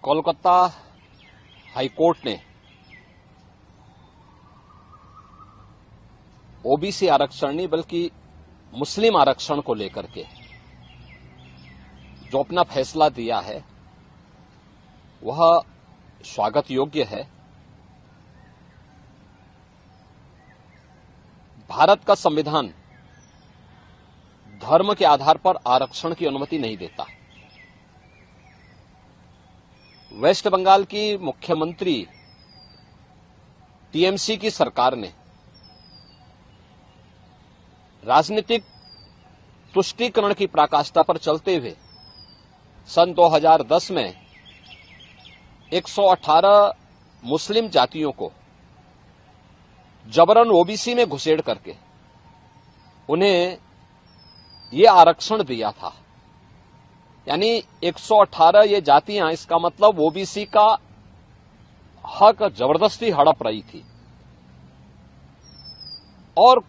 Kolkata high court ने OBC आरक्षण नहीं बल्कि मुस्लिम आरक्षण को लेकर के जो अपना फैसला दिया है वह स्वागत योग्य है। भारत का संविधान धर्म के आधार पर आरक्षण की अनुमति नहीं देता। वेस्ट बंगाल की मुख्यमंत्री टीएमसी की सरकार ने राजनीतिक तुष्टीकरण की पराकाष्ठा पर चलते हुए सन 2010 में 118 मुस्लिम जातियों को जबरन ओबीसी में घुसेड़ करके उन्हें ये आरक्षण दिया था। यानी 118 ये जातियां, इसका मतलब ओबीसी का हक जबरदस्ती हड़प रही थी। और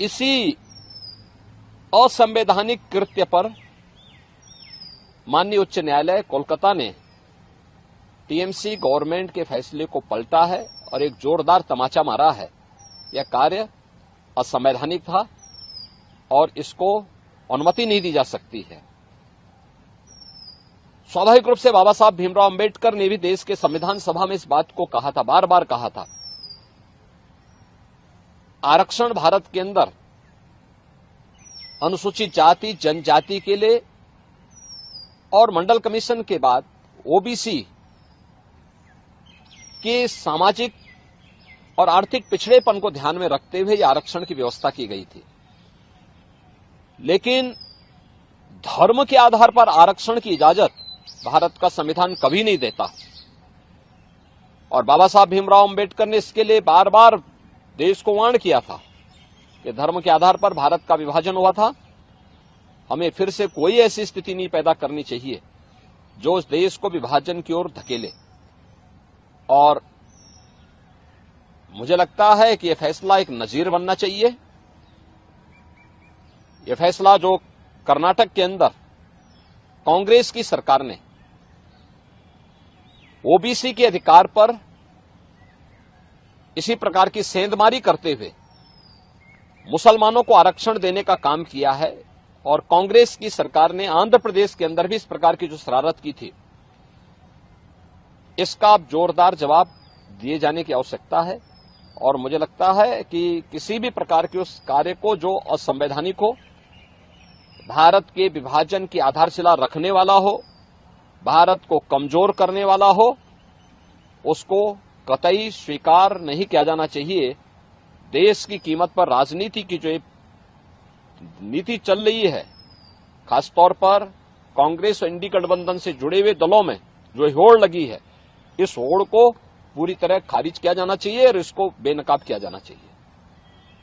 इसी असंवैधानिक कृत्य पर माननीय उच्च न्यायालय कोलकाता ने टीएमसी गवर्नमेंट के फैसले को पलटा है और एक जोरदार तमाचा मारा है। यह कार्य असंवैधानिक था और इसको अनुमति नहीं दी जा सकती है। स्वाभाविक रूप से बाबा साहब भीमराव अंबेडकर ने भी देश के संविधान सभा में इस बात को कहा था, बार बार कहा था। आरक्षण भारत के अंदर अनुसूचित जाति जनजाति के लिए और मंडल कमीशन के बाद ओबीसी के सामाजिक और आर्थिक पिछड़ेपन को ध्यान में रखते हुए यह आरक्षण की व्यवस्था की गई थी। लेकिन धर्म के आधार पर आरक्षण की इजाजत भारत का संविधान कभी नहीं देता और बाबा साहब भीमराव अंबेडकर ने इसके लिए बार बार देश को वार्न किया था कि धर्म के आधार पर भारत का विभाजन हुआ था। हमें फिर से कोई ऐसी स्थिति नहीं पैदा करनी चाहिए जो इस देश को विभाजन की ओर धकेले। और मुझे लगता है कि यह फैसला एक नजीर बनना चाहिए। यह फैसला जो कर्नाटक के अंदर कांग्रेस की सरकार ने ओबीसी के अधिकार पर इसी प्रकार की सेंधमारी करते हुए मुसलमानों को आरक्षण देने का काम किया है और कांग्रेस की सरकार ने आंध्र प्रदेश के अंदर भी इस प्रकार की जो शरारत की थी, इसका अब जोरदार जवाब दिए जाने की आवश्यकता है। और मुझे लगता है कि किसी भी प्रकार के उस कार्य को जो असंवैधानिक हो, भारत के विभाजन की आधारशिला रखने वाला हो, भारत को कमजोर करने वाला हो, उसको कतई स्वीकार नहीं किया जाना चाहिए। देश की कीमत पर राजनीति की जो नीति चल रही है, खासतौर पर कांग्रेस और इंडी गठबंधन से जुड़े हुए दलों में जो होड़ लगी है, इस होड़ को पूरी तरह खारिज किया जाना चाहिए और इसको बेनकाब किया जाना चाहिए।